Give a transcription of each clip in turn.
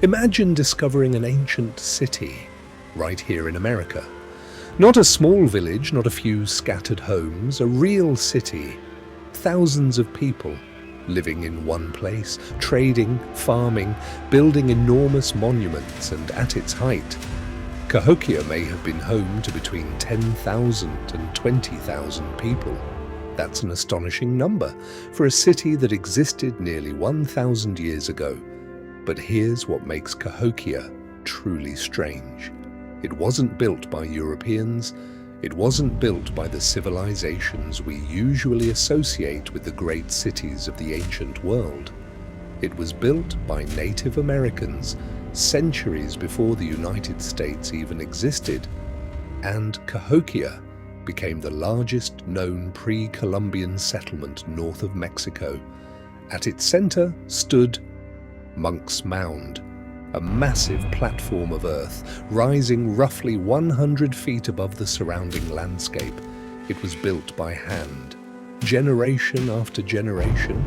Imagine discovering an ancient city right here in America. Not a small village, not a few scattered homes, a real city. Thousands of people living in one place, trading, farming, building enormous monuments, and at its height, Cahokia may have been home to between 10,000 and 20,000 people. That's an astonishing number for a city that existed nearly 1,000 years ago. But here's what makes Cahokia truly strange. It wasn't built by Europeans. It wasn't built by the civilizations we usually associate with the great cities of the ancient world. It was built by Native Americans centuries before the United States even existed, and Cahokia became the largest known pre-Columbian settlement north of Mexico. At its center stood Monks Mound, a massive platform of earth rising roughly 100 feet above the surrounding landscape. It was built by hand. Generation after generation,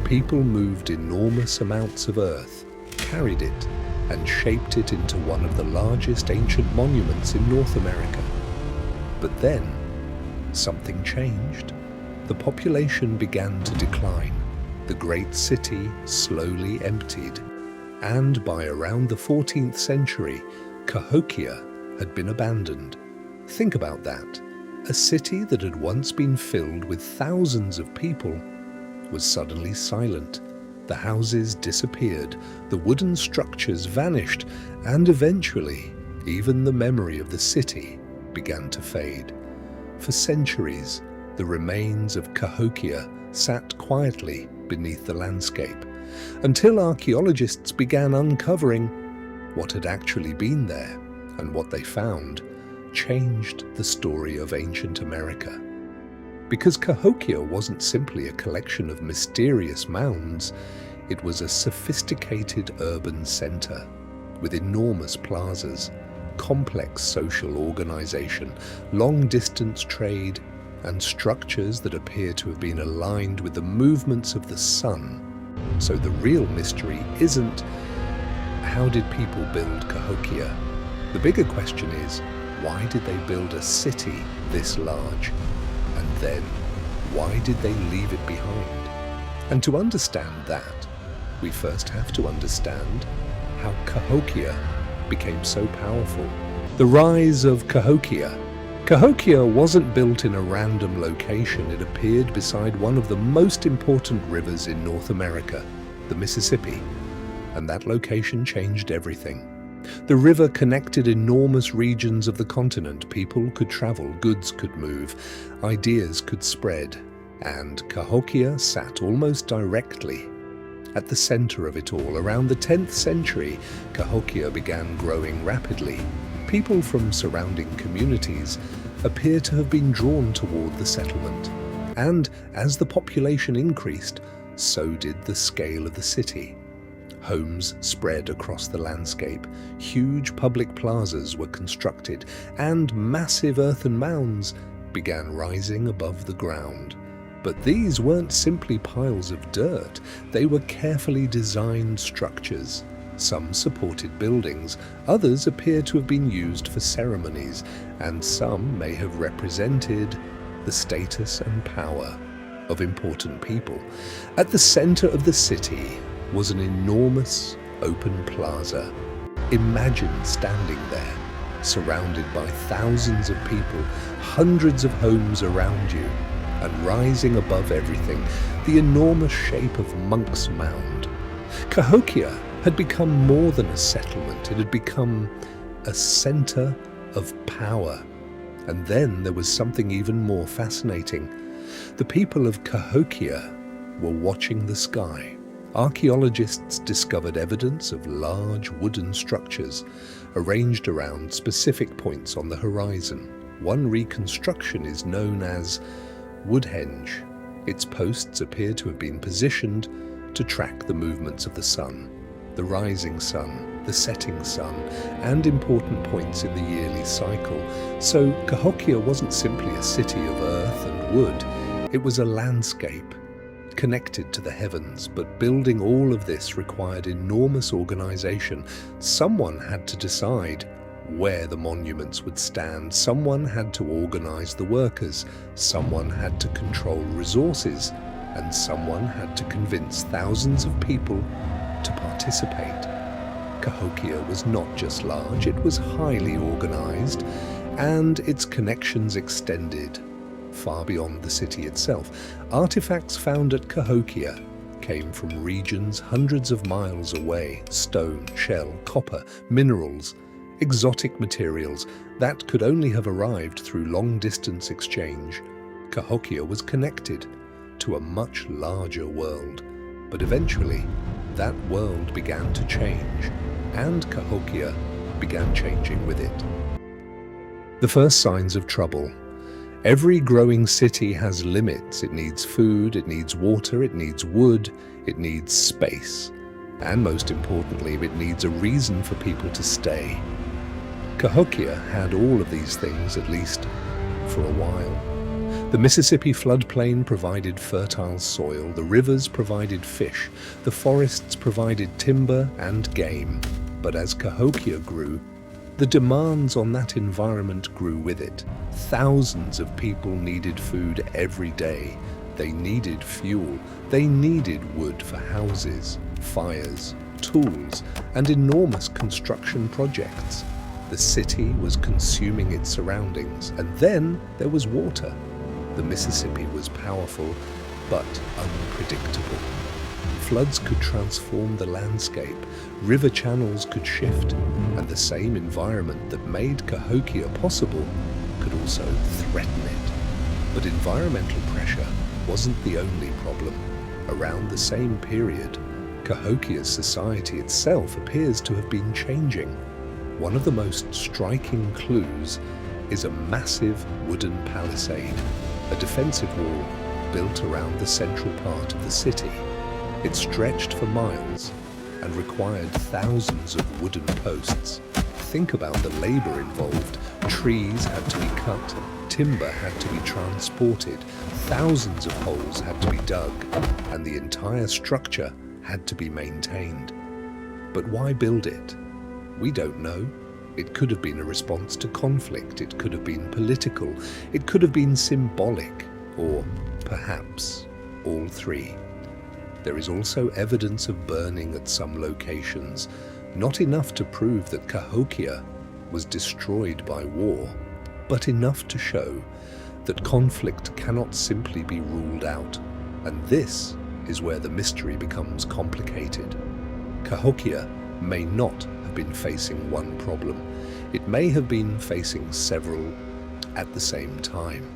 people moved enormous amounts of earth, carried it, and shaped it into one of the largest ancient monuments in North America. But then, something changed. The population began to decline. The great city slowly emptied. And by around the 14th century, Cahokia had been abandoned. Think about that. A city that had once been filled with thousands of people was suddenly silent. The houses disappeared, the wooden structures vanished, and eventually, even the memory of the city began to fade. For centuries, the remains of Cahokia sat quietly beneath the landscape, until archaeologists began uncovering what had actually been there, and what they found changed the story of ancient America. Because Cahokia wasn't simply a collection of mysterious mounds, it was a sophisticated urban center with enormous plazas, complex social organization, long-distance trade, and structures that appear to have been aligned with the movements of the sun. So the real mystery isn't how did people build Cahokia? The bigger question is, why did they build a city this large? And then, why did they leave it behind? And to understand that, we first have to understand how Cahokia became so powerful. The rise of Cahokia. Cahokia wasn't built in a random location. It appeared beside one of the most important rivers in North America, the Mississippi. And that location changed everything. The river connected enormous regions of the continent. People could travel, goods could move, ideas could spread. And Cahokia sat almost directly at the center of it all. Around the 10th century, Cahokia began growing rapidly. People from surrounding communities appear to have been drawn toward the settlement. And as the population increased, so did the scale of the city. Homes spread across the landscape, huge public plazas were constructed, and massive earthen mounds began rising above the ground. But these weren't simply piles of dirt, they were carefully designed structures. Some supported buildings, others appear to have been used for ceremonies, and some may have represented the status and power of important people. At the center of the city was an enormous open plaza. Imagine standing there, surrounded by thousands of people, hundreds of homes around you, and rising above everything, the enormous shape of Monks Mound. Cahokia had become more than a settlement. It had become a center of power. And then there was something even more fascinating. The people of Cahokia were watching the sky. Archaeologists discovered evidence of large wooden structures arranged around specific points on the horizon. One reconstruction is known as Woodhenge. Its posts appear to have been positioned to track the movements of the sun, the rising sun, the setting sun, and important points in the yearly cycle. So Cahokia wasn't simply a city of earth and wood, it was a landscape, connected to the heavens, but building all of this required enormous organization. Someone had to decide where the monuments would stand. Someone had to organize the workers. Someone had to control resources. And someone had to convince thousands of people to participate. Cahokia was not just large, it was highly organized, and its connections extended far beyond the city itself. Artifacts found at Cahokia came from regions hundreds of miles away: stone, shell, copper, minerals, exotic materials that could only have arrived through long-distance exchange. Cahokia was connected to a much larger world, but eventually that world began to change, and Cahokia began changing with it. The first signs of trouble. Every growing city has limits. It needs food, it needs water, it needs wood, it needs space, and most importantly, it needs a reason for people to stay. Cahokia had all of these things, at least for a while. The Mississippi floodplain provided fertile soil, the rivers provided fish, the forests provided timber and game. But as Cahokia grew, the demands on that environment grew with it. Thousands of people needed food every day. They needed fuel. They needed wood for houses, fires, tools, and enormous construction projects. The city was consuming its surroundings, and then there was water. The Mississippi was powerful, but unpredictable. Floods could transform the landscape, river channels could shift, and the same environment that made Cahokia possible could also threaten it. But environmental pressure wasn't the only problem. Around the same period, Cahokia's society itself appears to have been changing. One of the most striking clues is a massive wooden palisade, a defensive wall built around the central part of the city. It stretched for miles and required thousands of wooden posts. Think about the labor involved. Trees had to be cut, timber had to be transported, thousands of holes had to be dug, and the entire structure had to be maintained. But why build it? We don't know. It could have been a response to conflict, it could have been political, it could have been symbolic, or perhaps all three. There is also evidence of burning at some locations, not enough to prove that Cahokia was destroyed by war, but enough to show that conflict cannot simply be ruled out, and this is where the mystery becomes complicated. Cahokia may not have been facing one problem. It may have been facing several at the same time.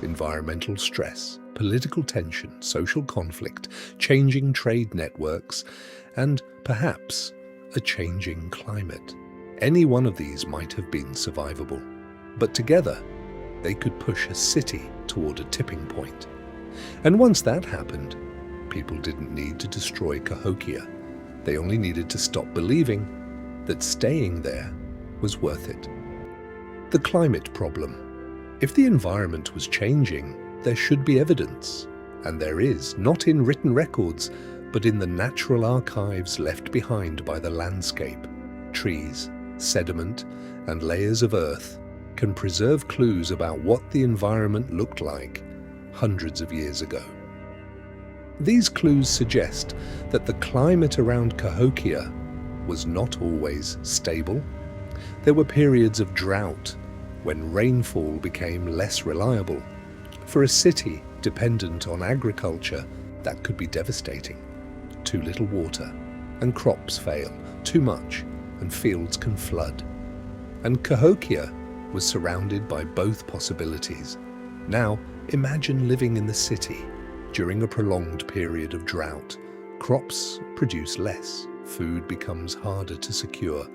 Environmental stress, political tension, social conflict, changing trade networks, and perhaps a changing climate. Any one of these might have been survivable, but together they could push a city toward a tipping point. And once that happened, people didn't need to destroy Cahokia. They only needed to stop believing that staying there was worth it. The climate problem. If the environment was changing, there should be evidence, and there is, not in written records, but in the natural archives left behind by the landscape. Trees, sediment, and layers of earth can preserve clues about what the environment looked like hundreds of years ago. These clues suggest that the climate around Cahokia was not always stable. There were periods of drought when rainfall became less reliable. For a city dependent on agriculture, that could be devastating. Too little water, and crops fail. Too much, and fields can flood. And Cahokia was surrounded by both possibilities. Now, imagine living in the city during a prolonged period of drought. Crops produce less, food becomes harder to secure,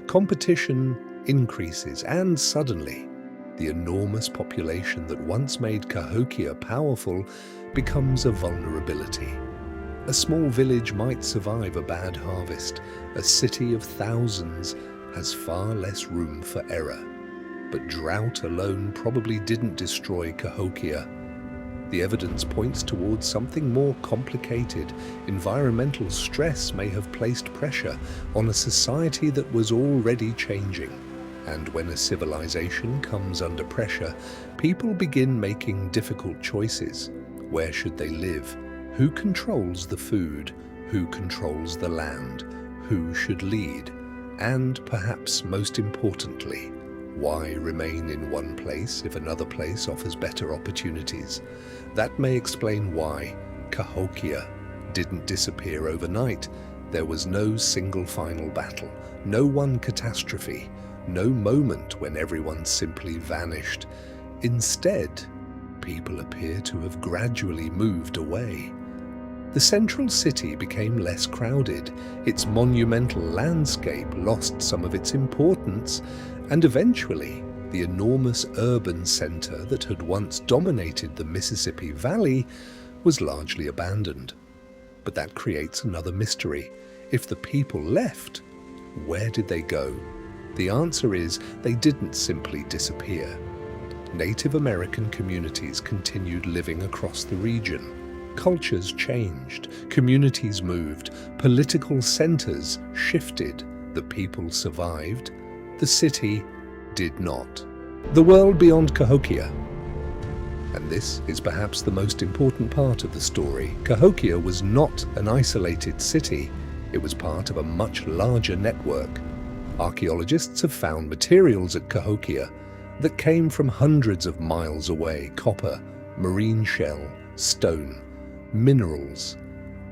competition increases, and suddenly, the enormous population that once made Cahokia powerful becomes a vulnerability. A small village might survive a bad harvest. A city of thousands has far less room for error. But drought alone probably didn't destroy Cahokia. The evidence points towards something more complicated. Environmental stress may have placed pressure on a society that was already changing. And when a civilization comes under pressure, people begin making difficult choices. Where should they live? Who controls the food? Who controls the land? Who should lead? And perhaps most importantly, why remain in one place if another place offers better opportunities? That may explain why Cahokia didn't disappear overnight. There was no single final battle, no one catastrophe, no moment when everyone simply vanished. Instead, people appear to have gradually moved away. The central city became less crowded, its monumental landscape lost some of its importance, and eventually the enormous urban center that had once dominated the Mississippi Valley was largely abandoned. But that creates another mystery. If the people left, where did they go? The answer is they didn't simply disappear. Native American communities continued living across the region. Cultures changed, communities moved, political centers shifted. The people survived, the city did not. The world beyond Cahokia. And this is perhaps the most important part of the story. Cahokia was not an isolated city. It was part of a much larger network. Archaeologists have found materials at Cahokia that came from hundreds of miles away: copper, marine shell, stone, minerals,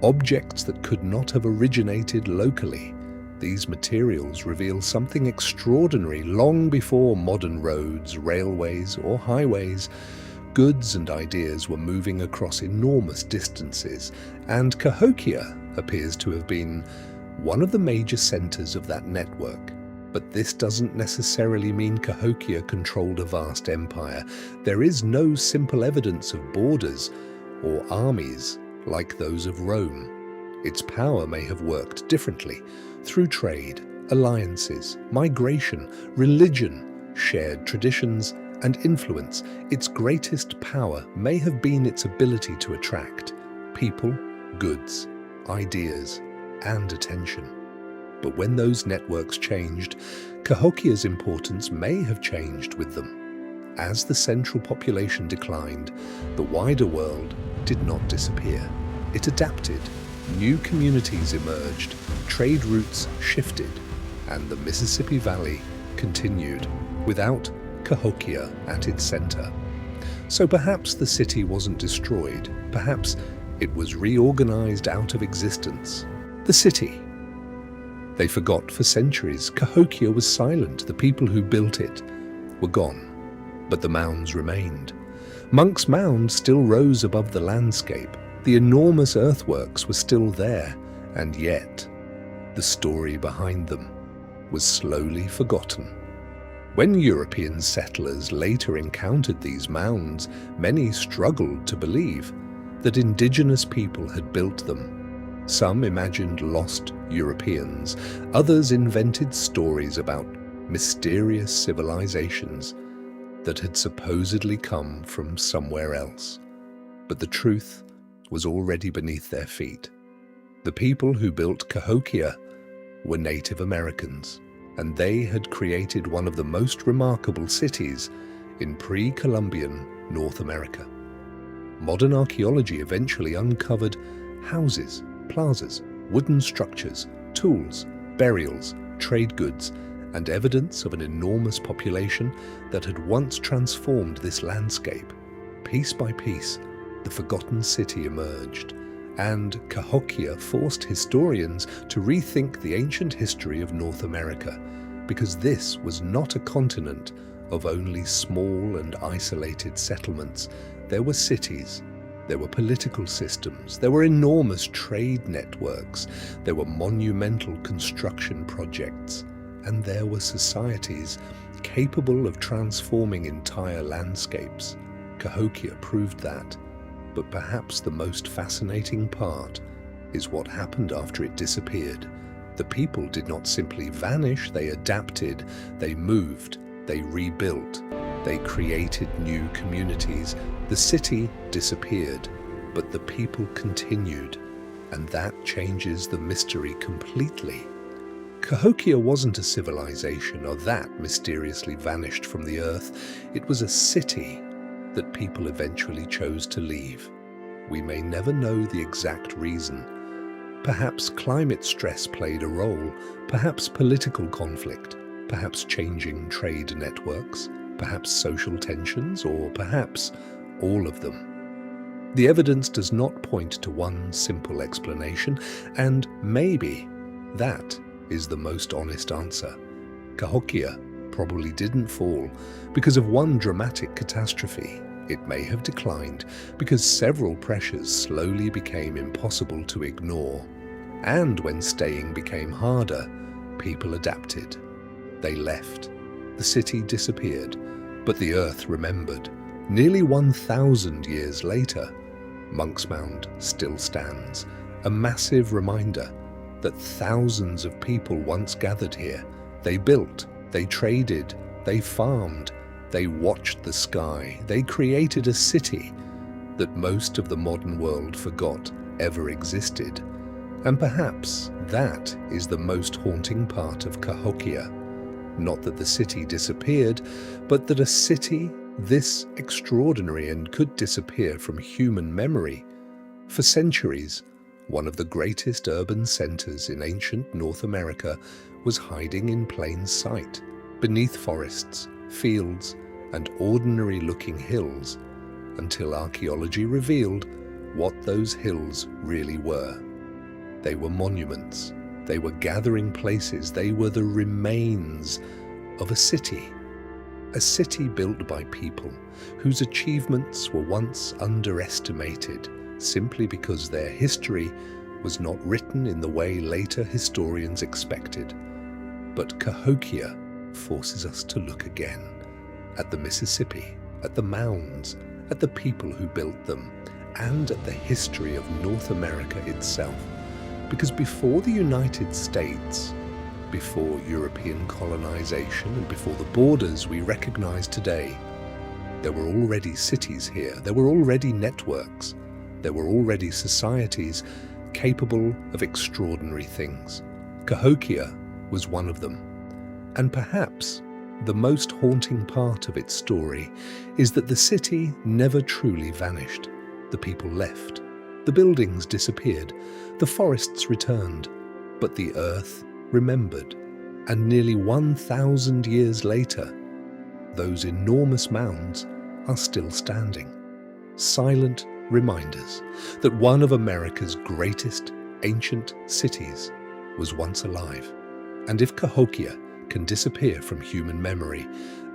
objects that could not have originated locally. These materials reveal something extraordinary. Long before modern roads, railways, or highways, goods and ideas were moving across enormous distances, and Cahokia appears to have been one of the major centers of that network. But this doesn't necessarily mean Cahokia controlled a vast empire. There is no simple evidence of borders or armies like those of Rome. Its power may have worked differently through trade, alliances, migration, religion, shared traditions, and influence. Its greatest power may have been its ability to attract people, goods, ideas, and attention. But when those networks changed, Cahokia's importance may have changed with them. As the central population declined, the wider world did not disappear. It adapted. New communities emerged, trade routes shifted, and the Mississippi Valley continued without Cahokia at its center. So perhaps the city wasn't destroyed. Perhaps it was reorganized out of existence. The city. They forgot for centuries. Cahokia was silent. The people who built it were gone. But the mounds remained. Monks Mound still rose above the landscape. The enormous earthworks were still there, and yet the story behind them was slowly forgotten. When European settlers later encountered these mounds, many struggled to believe that indigenous people had built them. Some imagined lost Europeans, others invented stories about mysterious civilizations that had supposedly come from somewhere else. But the truth was already beneath their feet. The people who built Cahokia were Native Americans, and they had created one of the most remarkable cities in pre-Columbian North America. Modern archaeology eventually uncovered houses, plazas, wooden structures, tools, burials, trade goods, and evidence of an enormous population that had once transformed this landscape. Piece by piece, the forgotten city emerged, and Cahokia forced historians to rethink the ancient history of North America, because this was not a continent of only small and isolated settlements. There were cities, there were political systems, there were enormous trade networks, there were monumental construction projects, and there were societies capable of transforming entire landscapes. Cahokia proved that. But perhaps the most fascinating part is what happened after it disappeared. The people did not simply vanish, they adapted, they moved, they rebuilt. They created new communities. The city disappeared, but the people continued, and that changes the mystery completely. Cahokia wasn't a civilization or that mysteriously vanished from the earth. It was a city that people eventually chose to leave. We may never know the exact reason. Perhaps climate stress played a role, perhaps political conflict, perhaps changing trade networks, perhaps social tensions, or perhaps all of them. The evidence does not point to one simple explanation, and maybe that is the most honest answer. Cahokia probably didn't fall because of one dramatic catastrophe. It may have declined because several pressures slowly became impossible to ignore. And when staying became harder, people adapted. They left. The city disappeared, but the earth remembered. Nearly 1,000 years later, Monks Mound still stands, a massive reminder that thousands of people once gathered here. They built, they traded, they farmed, they watched the sky, they created a city that most of the modern world forgot ever existed. And perhaps that is the most haunting part of Cahokia. Not that the city disappeared, but that a city this extraordinary and could disappear from human memory. For centuries, one of the greatest urban centers in ancient North America was hiding in plain sight, beneath forests, fields, and ordinary-looking hills, until archaeology revealed what those hills really were. They were monuments, they were gathering places, they were the remains of a city built by people whose achievements were once underestimated simply because their history was not written in the way later historians expected. But Cahokia forces us to look again, at the Mississippi, at the mounds, at the people who built them, and at the history of North America itself. Because before the United States, before European colonization, and before the borders we recognize today, there were already cities here, there were already networks, there were already societies capable of extraordinary things. Cahokia was one of them. And perhaps the most haunting part of its story is that the city never truly vanished. The people left, the buildings disappeared, the forests returned, but the earth remembered. And nearly 1,000 years later, those enormous mounds are still standing. Silent reminders that one of America's greatest ancient cities was once alive. And if Cahokia can disappear from human memory,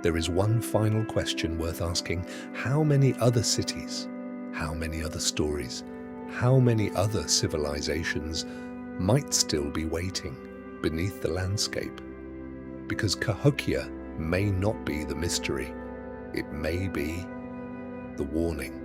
there is one final question worth asking. How many other cities, how many other stories, how many other civilizations might still be waiting beneath the landscape? Because Cahokia may not be the mystery, it may be the warning.